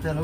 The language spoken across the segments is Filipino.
Hello.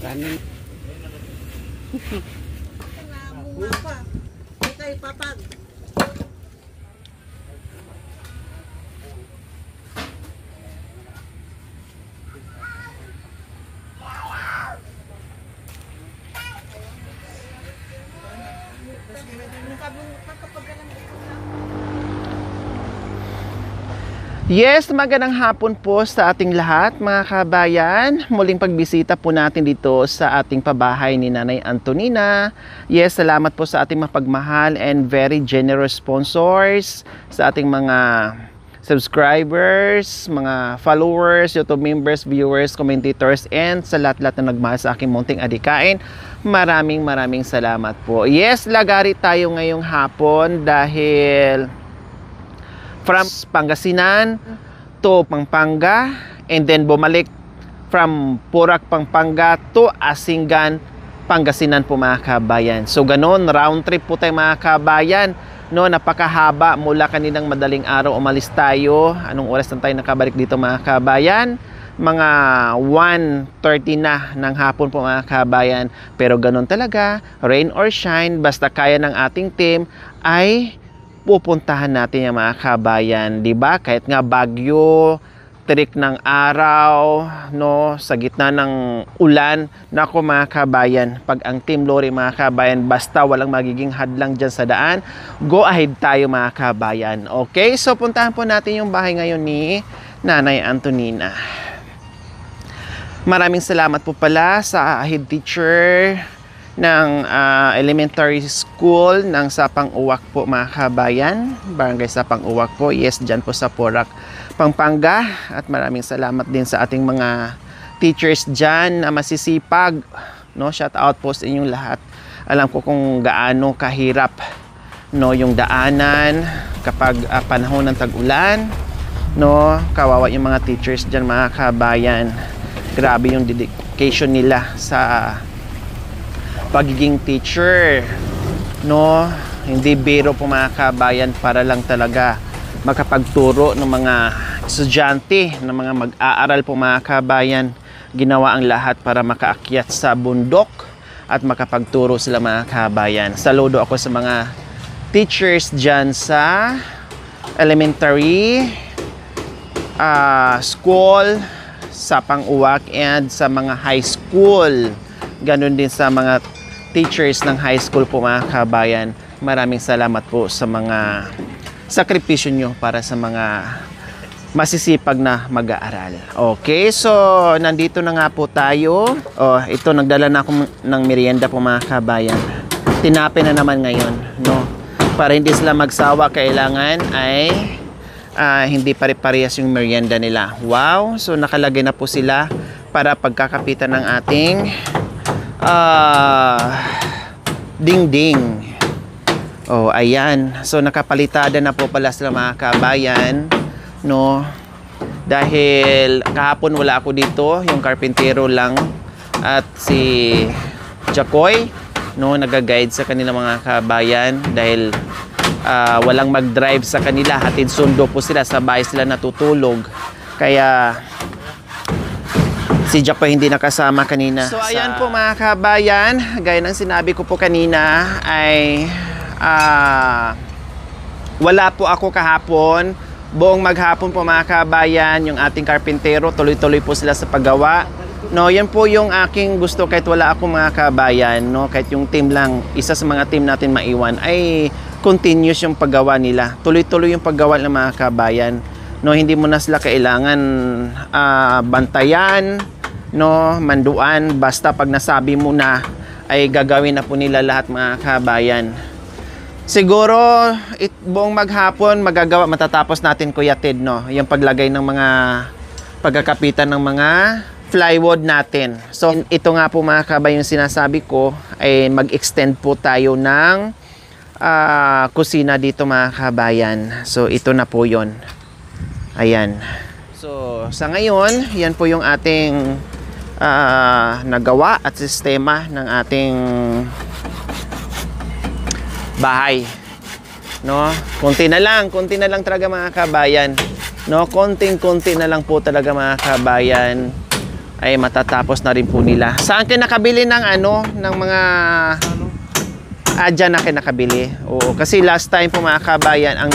Kanin. Bunga pa. Ikay papag. Yes, magandang hapon po sa ating lahat mga kabayan. Muling pagbisita po natin dito sa ating pabahay ni Nanay Antonina. Yes, salamat po sa ating mapagmahal and very generous sponsors, sa ating mga subscribers, mga followers, YouTube members, viewers, commentators, and sa lahat-lahat na nagmahal sa aking munting adikain. Maraming salamat po. Yes, lagari tayo ngayong hapon dahil from Pangasinan to Pampanga, and then bumalik from Porac, Pampanga to Asingan, Pangasinan po mga kabayan. So ganon, round trip po tayo mga kabayan. No, napakahaba mula kaninang madaling araw umalis tayo. Anong oras na tayo nakabalik dito mga kabayan? Mga 1:30 na ng hapon po mga kabayan. Pero ganon talaga, rain or shine, basta kaya ng ating team ay pupuntahan natin yung mga kabayan, di ba? Kahit nga bagyo, tirik ng araw, no, sa gitna ng ulan, nako mga kabayan, pag ang Team Lori mga kabayan, basta walang magiging hadlang dyan sa daan, go ahead tayo mga kabayan. Okay, so puntahan po natin yung bahay ngayon ni Nanay Antonina. Maraming salamat po pala sa head teacher ng elementary school ng Sapang Uwak po mga kabayan, barangay Sapang Uwak po. Yes, dyan po sa Porac, Pampanga. At maraming salamat din sa ating mga teachers dyan na masisipag, no? Shout out po sa inyong lahat. Alam ko kung gaano kahirap, no, yung daanan kapag panahon ng tag-ulan, no? Kawawa yung mga teachers dyan mga kabayan. Grabe yung dedication nila sa pagiging teacher, no? Hindi biro po mga kabayan para lang talaga makapagturo ng mga estudyante, ng mga mag-aaral po mga kabayan. Ginawa ang lahat para makaakyat sa bundok at makapagturo sila mga kabayan. Saludo ako sa mga teachers dyan sa elementary school sa Pang-Uwak and sa mga high school. Ganon din sa mga teachers ng high school po mga kabayan. Maraming salamat po sa mga sakripisyo nyo para sa mga masisipag na mag-aaral. Okay, so nandito na nga po tayo. Ito, nagdala na ako ng merienda po mga kabayan. Tinapin na naman ngayon, no? Para hindi sila magsawa, kailangan ay hindi pare-parehas yung merienda nila. Wow! So nakalagay na po sila para pagkakapitan ng ating dingding. Oh, ayan. So nakapalitada na po pala sila mga kabayan, no? Dahil kahapon wala ako dito, yung karpintero lang at si Jacoy, no, nag-guide sa kanila mga kabayan dahil walang mag-drive sa kanila, hatid sundo po sila, sa bahay sila natutulog. Kaya si Jacoy hindi nakasama kanina. So ayan po mga kabayan, gaya ng sinabi ko po kanina ay wala po ako kahapon. Buong maghapon po mga kabayan, yung ating karpintero, tuloy-tuloy po sila sa paggawa. No, yan po yung aking gusto kahit wala ako mga kabayan, no, kahit yung team lang, isa sa mga team natin maiwan, ay continuous yung paggawa nila. Tuloy-tuloy yung paggawa ng mga kabayan. No, hindi mo na sila kailangan bantayan, no, manduan, basta pag nasabi mo na ay gagawin na po nila lahat mga kabayan. Siguro buong maghapon magagawa, matatapos natin Kuya Ted, no, yung paglagay ng mga pagkakapitan ng mga plywood natin. So ito nga po mga kabayan yung sinasabi ko, ay mag-extend po tayo ng kusina dito mga kabayan. So ito na po yon. Ayan. So sa ngayon, yan po yung ating nagawa at sistema ng ating bahay, no? Konti na lang talaga mga kabayan, no? Konting-konti na lang po talaga mga kabayan ay matatapos na rin po nila. Saan kayo nakabili ng ng mga dyan na kayo nakabili? Oo, kasi last time po mga kabayan, ang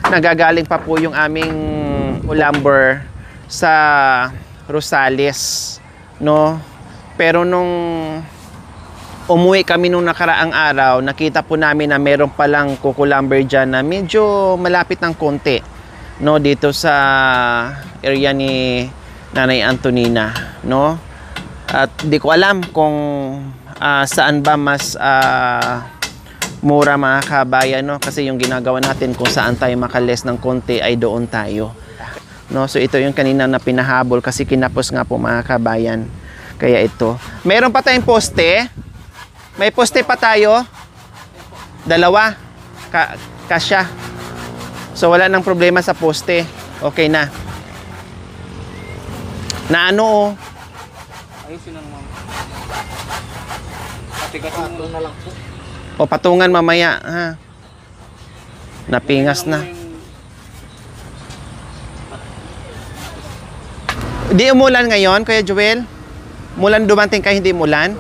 nagagaling pa po yung aming lumber sa Rosales, no? Pero nung umuwi kami nung nakaraang araw, nakita po namin na meron palang kukulamber dyan na medyo malapit ng konti, no, dito sa area ni Nanay Antonina, no? At di ko alam kung saan ba mas mura mga kabayan, no? Kasi yung ginagawa natin kung saan tayo makales ng konti ay doon tayo, no? So ito yung kanina na pinahabol kasi kinapos nga po mga kabayan. Kaya ito. Meron pa tayong poste. May poste pa tayo. Dalawa. Kasya. So wala nang problema sa poste. Okay na. Na ano? Ayusin lang, ma'am. Patigasin mo na lang po. O patungan mamaya, ha. Napingas na. Di umulan ngayon, Kuya Joel? Mulan dumating ka, hindi mulan?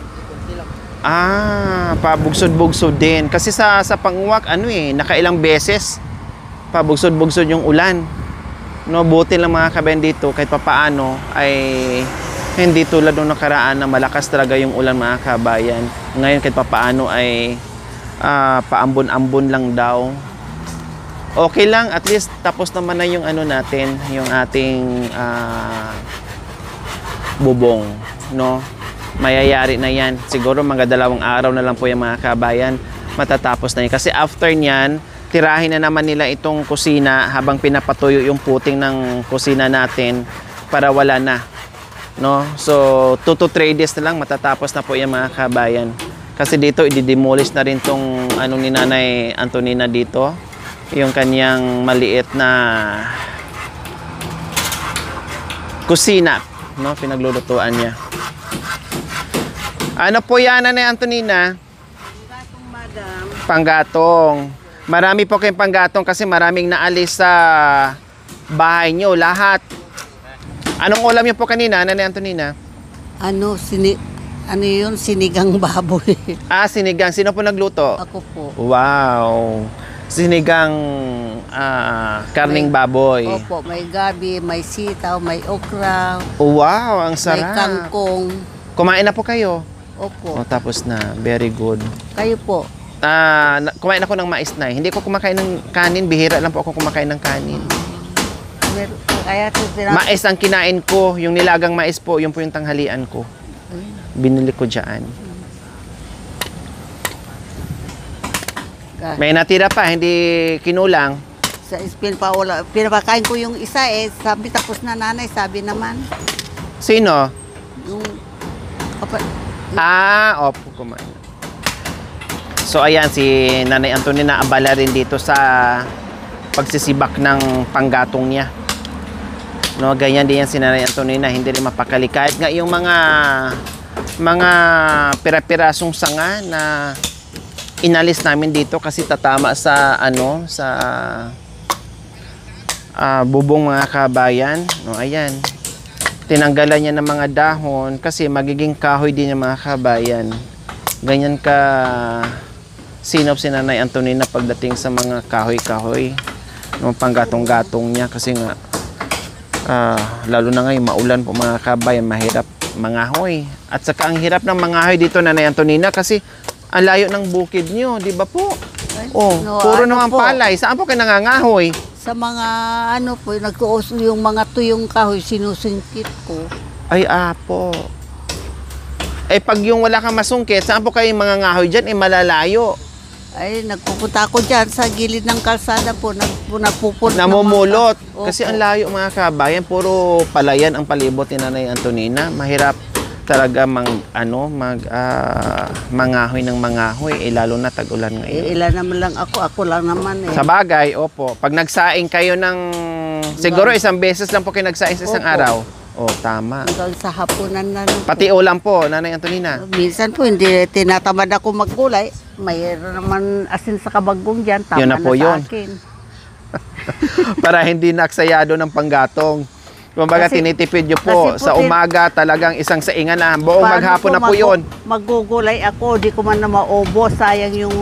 Pabugsod-bugsod din. Kasi sa Panguwak, nakailang beses pabugsod-bugsod yung ulan. No, buti lang mga kabayan dito kahit papaano ay hindi tulad nung nakaraan na malakas talaga yung ulan mga kabayan. Ngayon kahit papaano ay paambon-ambon lang daw. Okay lang, at least tapos naman na yung natin, yung ating bubong, no? Mayayari na yan. Siguro mga 2 araw na lang po yung mga kabayan, matatapos na yan. Kasi after nyan, tirahin na naman nila itong kusina habang pinapatuyo yung puting ng kusina natin para wala na, no? So 2 to 3 days na lang matatapos na po yung mga kabayan. Kasi dito i-demolish na rin tong ni Nanay Antonina dito, yung kanyang maliit na kusina, no? Pinaglulutuan niya. Ano po yan, Nanay Antonina? Panggatong, madam. Panggatong. Marami po kayong panggatong kasi maraming naalis sa bahay nyo, lahat. Anong ulam niyo po kanina, Nanay Antonina? Yun? Sinigang baboy. Sinigang. Sino po nagluto? Ako po. Wow. Sinigang karning baboy. Opo, may gabi, may sitaw, may okra. Wow, ang sarap. May kangkong. Kumain na po kayo? Opo. Tapos na. Very good. Kayo po. Kumain ako ng mais na. Hindi ko kumakain ng kanin. Bihira lang po ako kumakain ng kanin. Kaya Mais ang kinain ko. Yung nilagang mais po, yun po yung tanghalian ko. Binili ko dyan. May natira pa, hindi kinulang. Sa Spain pa wala. Pinapakain ko yung isa sabi tapos na nanay, sabi naman. Sino? Yung kapa, Opo, kumain. So ayan, si Nanay Antonina abala rin dito sa pagsisibak ng panggatong niya. No, ganyan din yan si Nanay Antonina, hindi rin mapakali. Kahit nga yung mga pira-pirasong sanga na inalis namin dito kasi tatama sa bubong mga kabayan. No, ayan. Tinanggalan niya ng mga dahon kasi magiging kahoy din ng mga kabayan. Ganyan ka sinop si Nanay Antonina pagdating sa mga kahoy-kahoy. No, panggatong-gatong niya kasi nga lalo na ngayon maulan po mga kabayan, mahirap mangahoy. At saka ang hirap ng mangahoy dito, Nanay Antonina, kasi ang layo ng bukid niyo, di ba po? Puro naman po, palay. Saan po kayo nangangahoy? sa mga po, nagtuos yung mga tuyong kahoy, sinusungkit ko. Ay, apo. Pag yung wala kang masungkit, saan po kayo mangangahoy dyan? Malalayo. Ay, nagpupunta ako dyan sa gilid ng kalsada po, nagpupunta. Namumulot. Opo. Kasi ang layo mga kabayan, puro palayan ang palibot ni Nanay Antonina. Mahirap talaga mangahoy ng mangahoy, lalo na tag-ulan ngayon. Ilan naman lang ako lang naman Sa bagay, opo. Pag nagsaing kayo ng, siguro isang beses lang po kayo nagsaing sa isang Opo. araw. Tama. Hanggang sa hapunan na lang po. Pati ulam po, Nanay Antonina. Minsan po, hindi tinatamad ako maggulay. Mayroon naman asin sa kabagong dyan. Tama Yun na po sa yun. akin. Para hindi naksayado ng panggatong. Kumbaga, Kasi- tinitipid nyo po. kasi po Sa umaga, talagang isang saingan na. Buong Paano maghapon po na po yun. Magugulay ako, di ko man na maubos. Sayang yung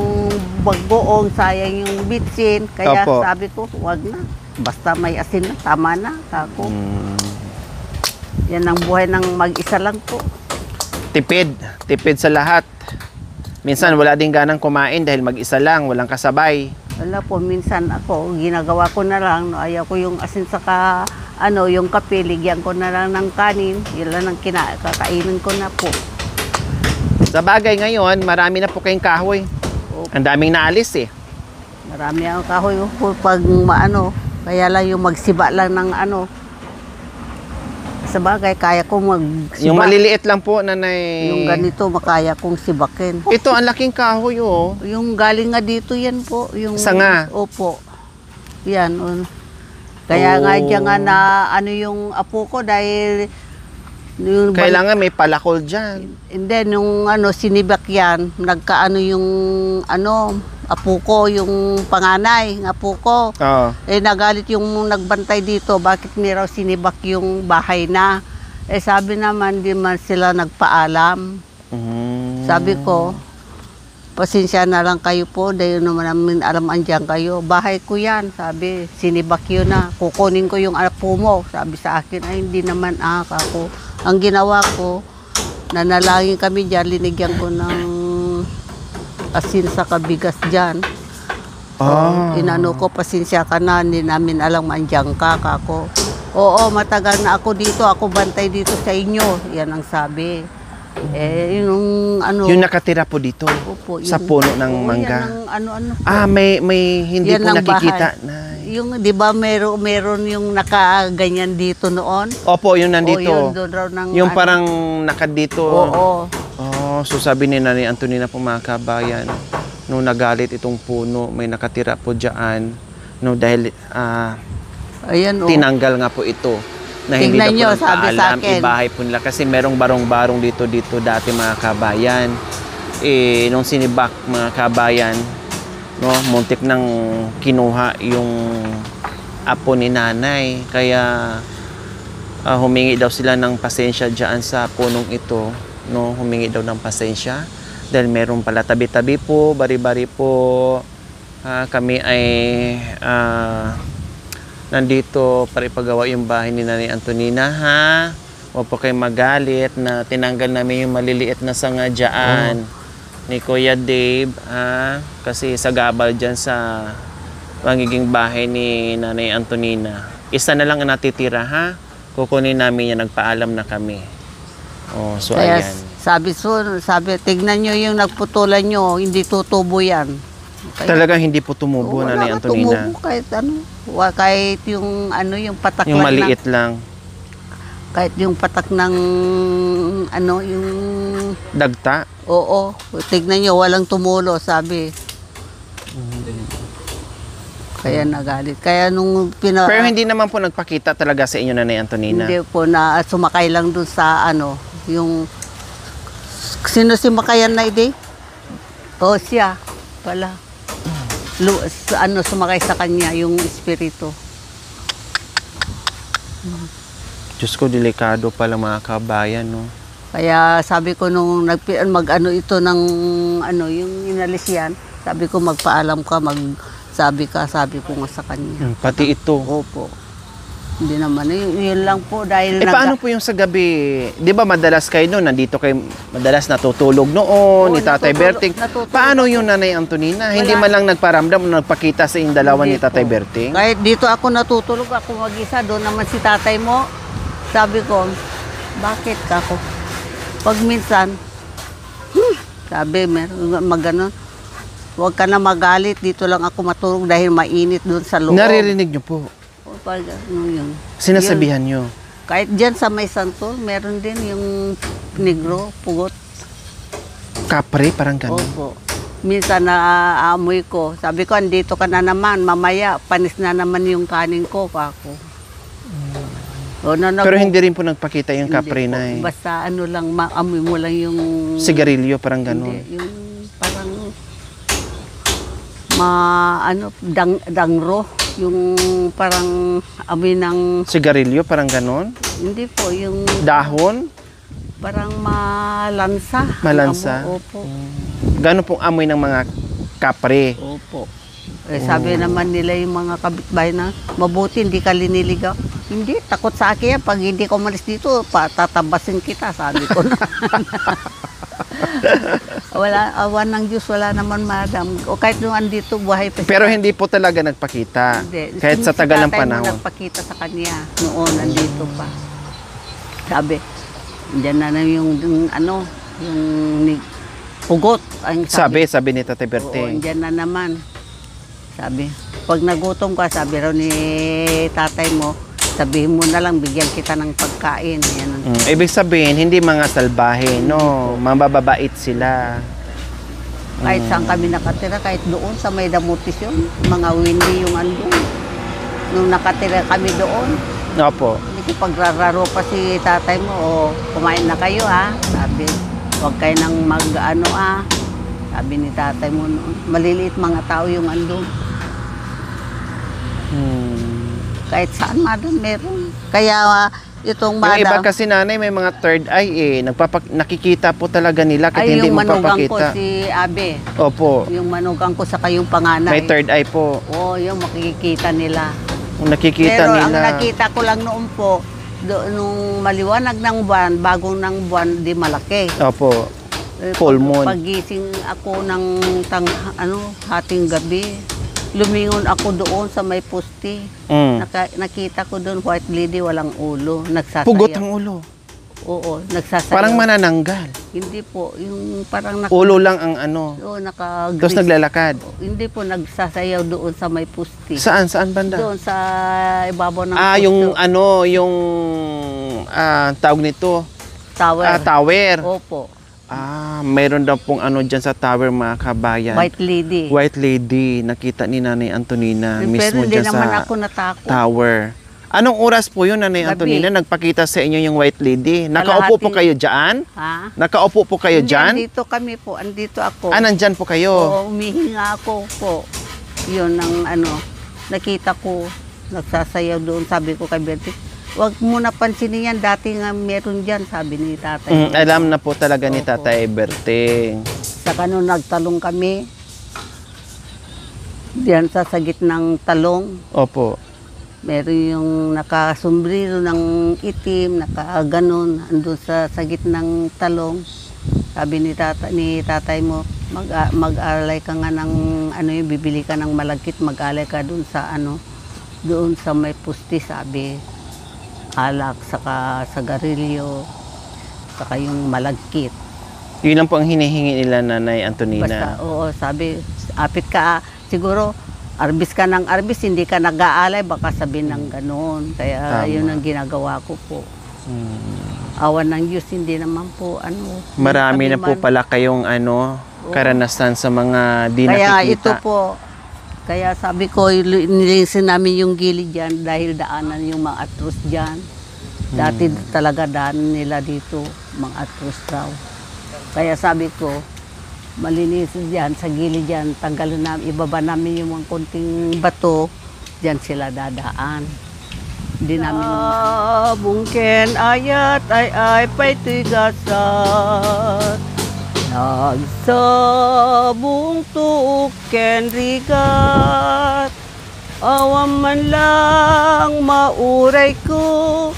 bagoong, sayang yung bitsin. Kaya Opo. sabi ko, wag na. Basta may asin na, tama na. Kako. Yan ang buhay ng mag-isa lang po. Tipid. Tipid sa lahat. Minsan, wala din ganang kumain dahil mag-isa lang, walang kasabay. Wala po, minsan ako, ginagawa ko na lang. Ayaw ko yung asin sa yung kape, ligyan ko na lang ng kanin. Yun lang ang kakainin ko na po. Sa bagay ngayon, marami na po kayong kahoy. Opo. Ang daming naalis eh. Marami ang kahoy po pag kaya lang yung magsiba lang ng Sa bagay, kaya ko magsiba. Yung maliliit lang po, Nanay. Yung ganito, makaya kong sibakin. Ito, ang laking kahoy oh. Yung galing nga dito yan po. Yung, Sanga? Opo. Yan. Kaya nga dyan nga na yung apo ko dahil yung Kailangan may palakol dyan. And then, yung sinibak yan, yung apo ko, yung panganay, ng apo ko. Oo. Nagalit yung nagbantay dito, bakit ni raw sinibak yung bahay na. Sabi naman, di man sila nagpaalam. Sabi ko, pasensya na lang kayo po, dahil naman namin alam andyan kayo. Bahay ko yan, sabi, sinibak yun na. Kukunin ko yung apo mo. Sabi sa akin, ay hindi naman ako. Ang ginawa ko, nanalangin kami dyan, linigyan ko ng asin sa kabigas dyan. Inano ko, pasensya ka na, hindi namin alam andyan ka, kako. Oo, matagal na ako dito, ako bantay dito sa inyo. Yan ang sabi. Yung nakatira po dito, Opo, sa puno ng mangga. Yan ang May hindi Yan po ang nakikita. Yung, di ba, meron yung nakaganyan dito noon? Opo, yung nandito. O, yun, doon raw ng, Yung parang nakadito. Oo. So sabi ni Nanay Antonina po mga kabayan, nung nagalit itong puno, may nakatira po dyan. No, dahil Ayan, tinanggal nga po ito. Na hindi Tingnan na po nyo, sabi sa nagpaalam, akin. ibahay po nila. Kasi merong barong-barong dito dati mga kabayan. Nung sinibak mga kabayan, no, muntik nang kinuha yung apo ni nanay. Kaya humingi daw sila ng pasensya dyan sa punong ito. No, humingi daw ng pasensya. Dahil meron pala tabi-tabi po, bari-bari po. Kami ay nandito para ipagawa yung bahay ni Nanay Antonina, ha? Huwag po kayong magalit na tinanggal namin yung maliliit na sanga dyan ni Kuya Dave, ha? Kasi sagabal dyan sa magiging bahay ni Nanay Antonina. Isa na lang ang natitira, ha? Kukunin namin yan, nagpaalam na kami. So Kaya ayan. sabi, tignan nyo yung nagputulan nyo, hindi tutubo yan. Talagang hindi po tumubo, wala Nanay nga Antonina. tumubo kahit ano. Kahit yung ano, yung patak Yung lang maliit lang. kahit yung patak ng ano, yung Dagta. oo, tignan nyo, walang tumulo, sabi. Kaya nagalit. Kaya nung Pero hindi naman po nagpakita talaga sa inyo, Nanay Antonina. hindi po na sumakay lang dun sa ano, yung sino si Makayan na ide? O siya pala. Ano, sumakay sa kanya yung espiritu. Diyos ko, delikado pala mga kabayan, no? Kaya sabi ko nung mag-ano ito ng ano, yung inalis yan, sabi ko magpaalam ka, sabi ko nga sa kanya. Pati ito. Opo. Hindi naman, yun lang po dahil Paano po yung sa gabi? Di ba madalas kayo noon, nandito kayo, madalas natutulog noon, Oo, ni Tatay Berting. natutulog Paano yung Nanay Antonina? Hindi man lang nagparamdam o nagpakita sa inyong dalawa ni Hindi Tatay po. Berting? Kahit dito ako natutulog, ako mag-isa, doon naman si tatay mo. Sabi ko, bakit ka ako? Pag minsan, sabi, maganon. Huwag ka na magalit, dito lang ako matulog dahil mainit doon sa loob. Naririnig nyo po. O, pag, ano yun. Sinasabihan nyo. Kahit dyan sa may santol, meron din yung negro, pugot. Kapre, parang gano'n. Opo. Minsan naaamoy ko. Sabi ko, andito ka na naman. Mamaya, panis na naman yung kanin ko. Ako. O, Pero hindi rin po nagpakita yung hindi kapre po. na eh. Basta ano lang, maamoy mo lang yung... Sigarilyo, parang gano'n. Hindi, yung parang... dangro. Yung parang amoy ng... Sigarilyo, parang gano'n. Hindi po, yung... Dahon, Parang malansa. Malansa? Opo. gano'n pong amoy ng mga kapre. Opo. Sabi naman nila yung mga kapitbahay na, mabuti hindi ka liniligaw. Hindi, takot sa akin yan. Pag hindi ko umalis dito, tatabasin kita, sabi ko na. Wala, awan ng Diyos, wala naman madam. O kahit nung andito, buhay pa siya. Pero hindi po talaga nagpakita. Hindi. Kahit sa tagal ng Si tatay mo panahon. nagpakita sa kanya noon, andito pa. Sabi, dyan na yung ano, yung pugot. Ang Sabi ni Tatay Oo, Berting. dyan na naman. Sabi, pag nagutom ka, sabi raw ni tatay mo, sabihin mo na lang, bigyan kita ng pagkain. Yan ang Ibig sabihin, hindi mga salbahe, no? Mabababait sila. kahit saan kami nakatira, kahit doon sa may damutis yun, mga windy yung andun. Nung nakatira kami doon, Opo. pagrararo pa si tatay mo, o kumain na kayo ha. Sabi, huwag kayo nang mag-ano ha. Sabi ni tatay mo noon, maliliit mga tao yung andun. Kahit saan madam meron. Kaya itong Yung iba madam, kasi nanay, may mga third eye eh. Nakikita po talaga nila kahit ay hindi yung manugang ko magpapakita. si Abe. Opo. Yung manugang ko sa kayong panganay. May third eye po. Oo, yung makikita nila. Kung nakikita Pero nila. ang nakita ko lang noon po, nung maliwanag ng buwan, bagong ng buwan, di malaki. Opo. Full moon. Pagising ako ng hating gabi, lumingon ako doon sa may poste. Mm. Nakita ko doon, white lady, walang ulo. Nagsasayaw. Pugot ang ulo. Oo, nagsasayaw. Parang manananggal. Hindi po, yung parang Ulo lang ang ano. Oo, Tapos naglalakad. Hindi po, nagsasayaw doon sa may poste. Saan? Saan banda? Doon sa ibabaw ng Ah, poste. yung ano, yung tawag nito. Tower. Tower. Opo, Mayroon daw pong ano dyan sa tower mga kabayan. white lady. White lady. Nakita ni Nanay Antonina Pero mismo hindi dyan naman sa ako natakot. tower. Anong oras po yun, Nanay Gabi. Antonina? Nagpakita sa inyo yung white lady? Nakaupo po Kalahati. kayo dyan? Ha? Nakaupo po kayo Hindi, dyan? andito kami po, andito ako. Nandyan po kayo? Oo, umihinga ako po. Yun ang nakita ko, nagsasayaw doon. Sabi ko kay Bertie, wag mo na pansinin yan, dati nga meron dyan, sabi ni tatay. Alam na po talaga ni Opo. Tatay Berting. Saka nung nagtalong kami, diyan sa sagit ng talong, Opo. meron yung nakasombrero ng itim, nakaganon, andun sa sagit ng talong. Sabi ni tatay mo, mag-alay ka nga ng, bibili ka ng malagkit, mag-alay ka doon sa may pusti, sabi. Alak, saka sagarilyo, saka yung malagkit. Yun lang po ang hinihingi nila, Nanay Basta, Antonina. oo, sabi, apit ka, siguro, arbis ka ng arbis, hindi ka nag-aalay, baka sabihin ng gano'n. Kaya Tama. yun ang ginagawa ko po. Awan ng Diyos, hindi naman po, Marami na po man- pala kayong karanasan sa mga di Kaya nakikita. ito po, kaya sabi ko, nilisin namin yung gilid dyan dahil daanan yung mga atros dyan. Dati talaga daanan nila dito, mga atros raw. Kaya sabi ko, malinis dyan, sa gilid dyan, tanggalin namin, ibaba namin yung mga konting bato, dyan sila dadaan. Hindi namin bungken ayat ay pa'y tigasat. Nagsabong tuuken rigat, awan man lang mauray ko,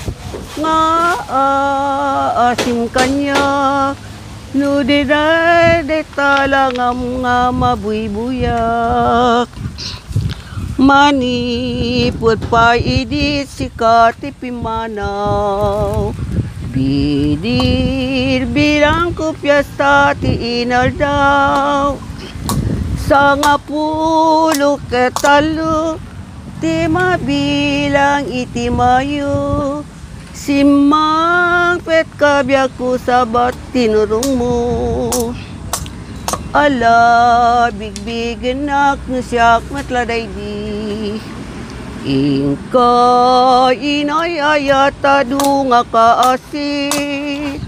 nga aasim kanya, no di talangam nga mabuybuyak. Manipot pa idit sikat ipimanaw, bidir bilang kupyasta ti inal daw, sa nga pulo ketalo, ti mabilang iti mayo, simang pet kabyak ko sabat tinurong mo. Ala, bigbigin nak nusyak matladay di. Ingka inay ayata dunga kaasit.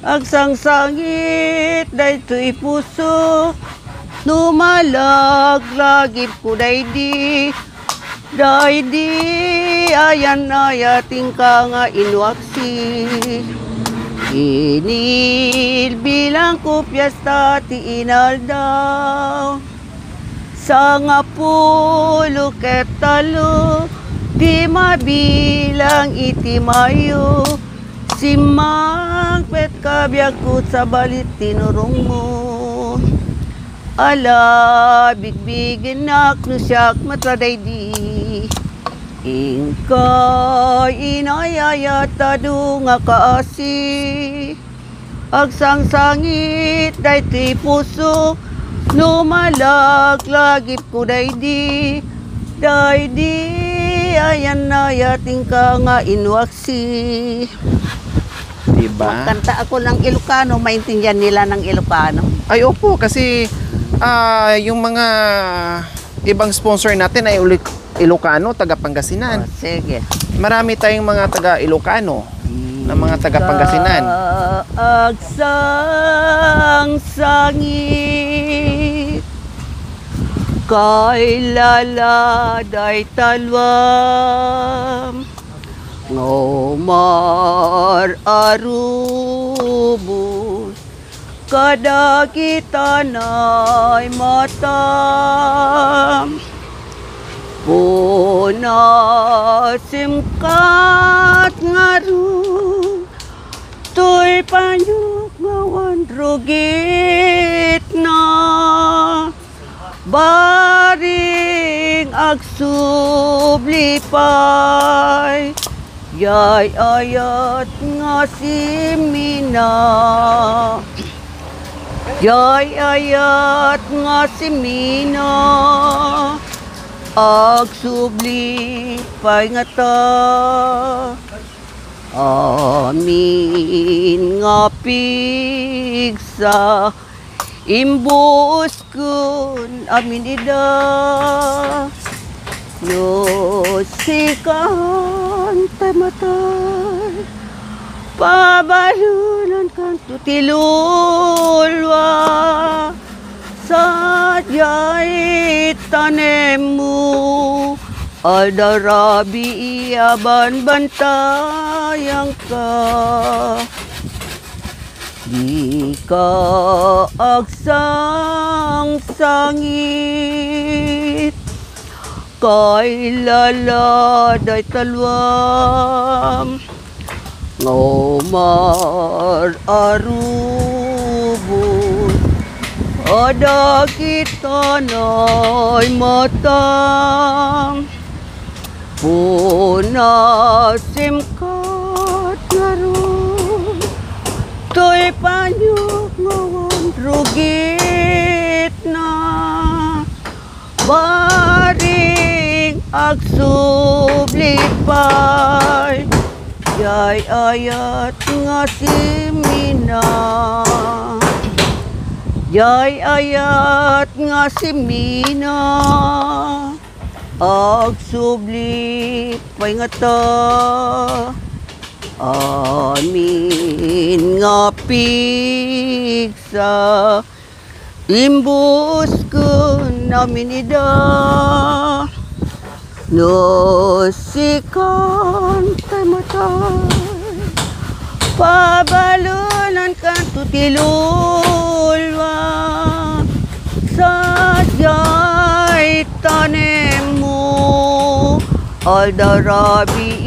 Agsangsangit daytoy puso. Numalaglagip ko daydi. Daydi ayan ayating ka nga inwaksi. Inil bilang ko piyesta ti inal daw, sa nga pulo ketalo, di mabilang iti mayo, simang pet kabyak ko sa balit tinurong mo. Ala, bigbigin nak nusyak matladay di. Ingka inayayata dunga kaasi, agsangsangit daytoy puso, numalaglagip ko daydi, daydi ayan na yating ka nga inwaksi. Diba? Magkanta ako ng Ilocano, maintindihan nila ng Ilocano. Ay, opo, kasi yung mga ibang sponsor natin ay Ilocano, taga Pangasinan. Sige. Marami tayong mga taga Ilocano na mga taga Pangasinan. Agsangsangit kay laladay talwam, ngomar arubos, kada kita na'y matam. Punasimkat nga ru, to'y panyuk ngawan rugit na, baring agsublipay, yay ayat nga simina. Yay ayat nga simina, agsubli pay nga ta, amin nga pigsa, imbus kun amin ida, no sikan tamatay, pabalunan kan tutilulwa, sadya'y tanemu, aldarabi iaban bantayang ka. Di ka agsangsangit, kay laladay talwam, ngomar arubos, ada kita na'y matang, punasimkat nga ron, to'y panyuk nga baring agsublipay, jay ayat nga si Mina. Jay ayat nga si Mina, agsublipay nga ta. Amin nga pigsa, imbus ko namin ida. No sikan kay matay, pabalunan ka tutilulwa. Sadyay tanem mo, aldarabi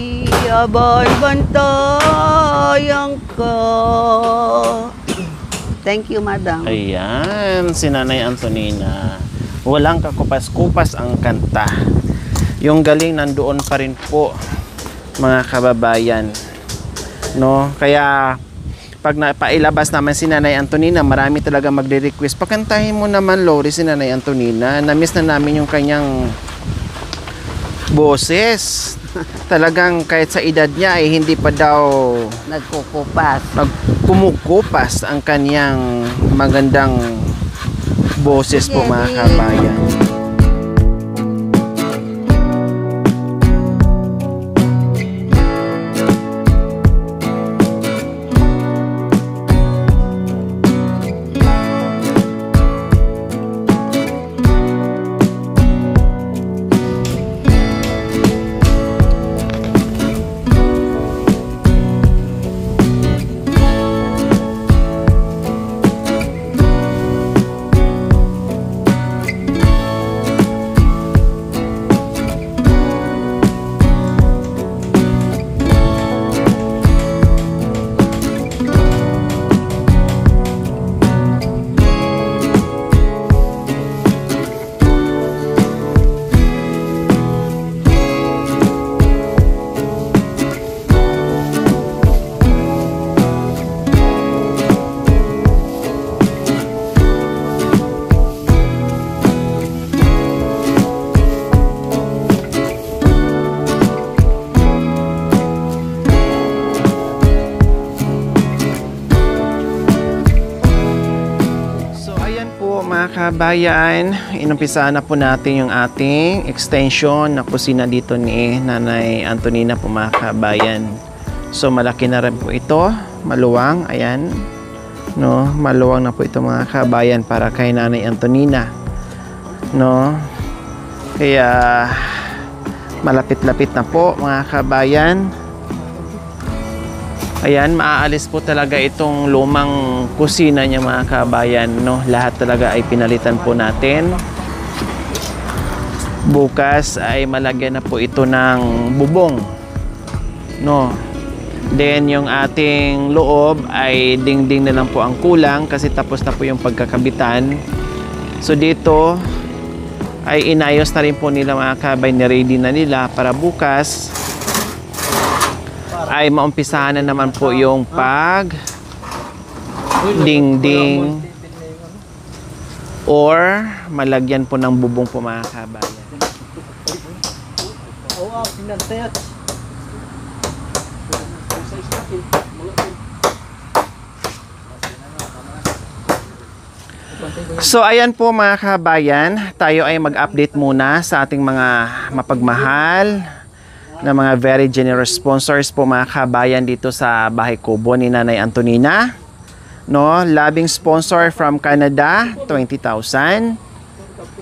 abay bantayan ka. Thank you, madam. Ayan, si Nanay Antonina. Walang kakupas-kupas ang kanta. Yung galing nandoon pa rin po, mga kababayan. No? Kaya pag napailabas naman si Nanay Antonina, marami talaga magre-request. Pakantahin mo naman, Lori, si Nanay Antonina. Na-miss na namin yung kanyang boses. Talagang kahit sa edad niya ay hindi pa daw kumukupas ang kanyang magandang boses po, mga kabayan. Kabayan, inumpisa na po natin yung ating extension na kusina dito ni Nanay Antonina po, mga kabayan. So malaki na rin po ito, maluwang, ayan, no, maluwang na po ito, mga kabayan, para kay Nanay Antonina, no. Kaya malapit-lapit na po, mga kabayan. Ayan, maaalis po talaga itong lumang kusina niya, mga kabayan, no? Lahat talaga ay pinalitan po natin. Bukas ay malagyan na po ito ng bubong, no? Then yung ating loob ay dingding na lang po ang kulang kasi tapos na po yung pagkakabitan. So dito ay inayos na rin po nila, mga kabayan, ready na nila para bukas ay maumpisahan na naman po yung pag dingding or malagyan po ng bubong po, mga kabayan. So ayan po, mga kabayan, tayo ay mag-update muna sa ating mga mapagmahal na mga very generous sponsors po, mga kabayan, dito sa Bahay Kubo ni Nanay Antonina, no? Loving sponsor from Canada, 20,000.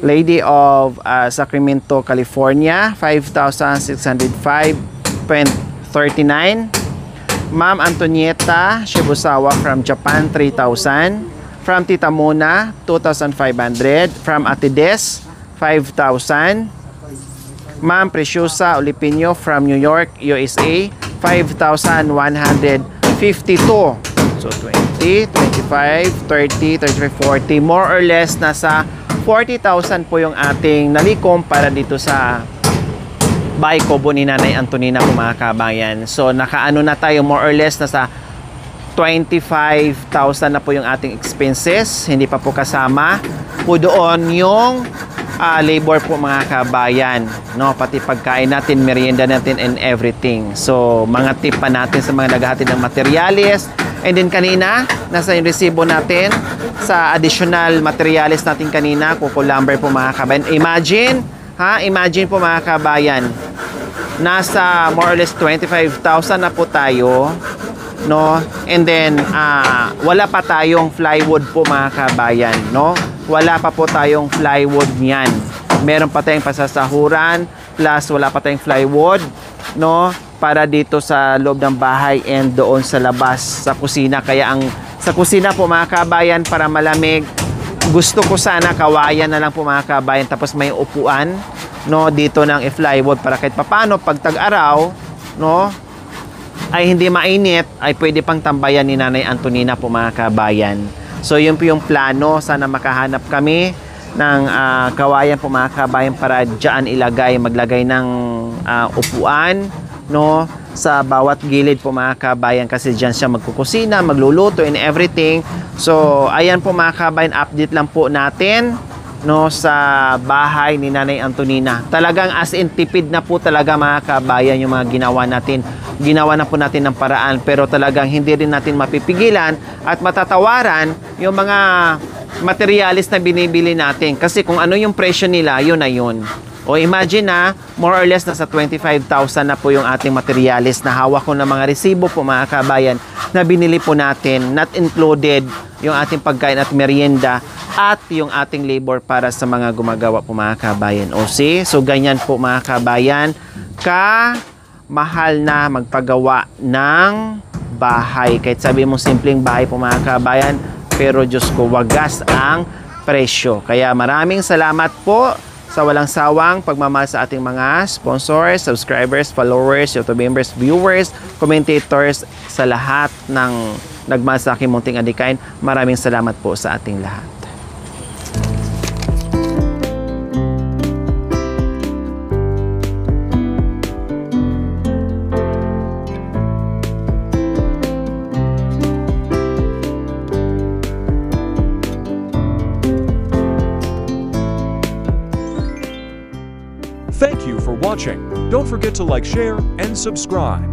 Lady of Sacramento, California, 5,605.39. Ma'am Antonieta Shibusawa from Japan, 3,000. From Tita Mona, 2,500. From Ate Des, 5,000. Ma'am Preciosa Olipino from New York, USA, 5,152. So 20, 25, 30, 35, 40. More or less nasa 40,000 po yung ating nalikom para dito sa Bahay Kubo ni Nanay Antonina po, mga kabayan. So nakaano na tayo, more or less nasa 25,000 na po yung ating expenses. Hindi pa po kasama po doon yung labor po mga kabayan, no? Pati pagkain natin, merienda natin and everything. So mga tip pa natin sa mga naghahatid ng materyales. And then kanina, nasa yung resibo natin sa additional materials natin kanina, Kuko Lumber po mga kabayan. Imagine po mga kabayan, nasa more or less 25,000 na po tayo, no? And then wala pa tayong plywood po mga kabayan, no? Wala pa po tayong plywood niyan. Meron pa tayong pasasahuran, plus wala pa tayong plywood, no? Para dito sa loob ng bahay and doon sa labas sa kusina. Kaya sa kusina po mga kabayan, para malamig, gusto ko sana kawayan na lang po mga kabayan, tapos may upuan, no, dito ng plywood para kahit papano pag tag-araw, no, ay hindi mainit, ay pwede pang tambayan ni Nanay Antonina po mga kabayan. So yun po yung plano, sana makahanap kami ng kawayan po mga kabayan para dyan maglagay ng upuan, no, sa bawat gilid po mga kabayan, kasi dyan siya magkukusina, magluluto and everything. So ayan po mga kabayan, update lang po natin, no, sa bahay ni Nanay Antonina. Talagang as in tipid na po talaga mga kabayan yung mga ginawa natin. Ginawa na po natin ng paraan, pero talagang hindi rin natin mapipigilan at matatawaran yung mga materialis na binibili natin. Kasi kung ano yung presyo nila, yun na yun. O imagine na, more or less nasa 25,000 na po yung ating materialis na hawak ko ng mga resibo po mga kabayan na binili po natin, not included yung ating pagkain at merienda at yung ating labor para sa mga gumagawa po mga kabayan. O see, so ganyan po mga kabayan, mahal na magpagawa ng bahay. Kahit sabi mo simpleng bahay po mga kabayan, pero Diyos ko, wagas ang presyo. Kaya maraming salamat po sa walang sawang pagmamahal sa ating mga sponsors, subscribers, followers, YouTube members, viewers, commentators, sa lahat ng nagmahal sa aking munting adikain. Maraming salamat po sa ating lahat. Thank you for watching. Don't forget to like, share, and subscribe.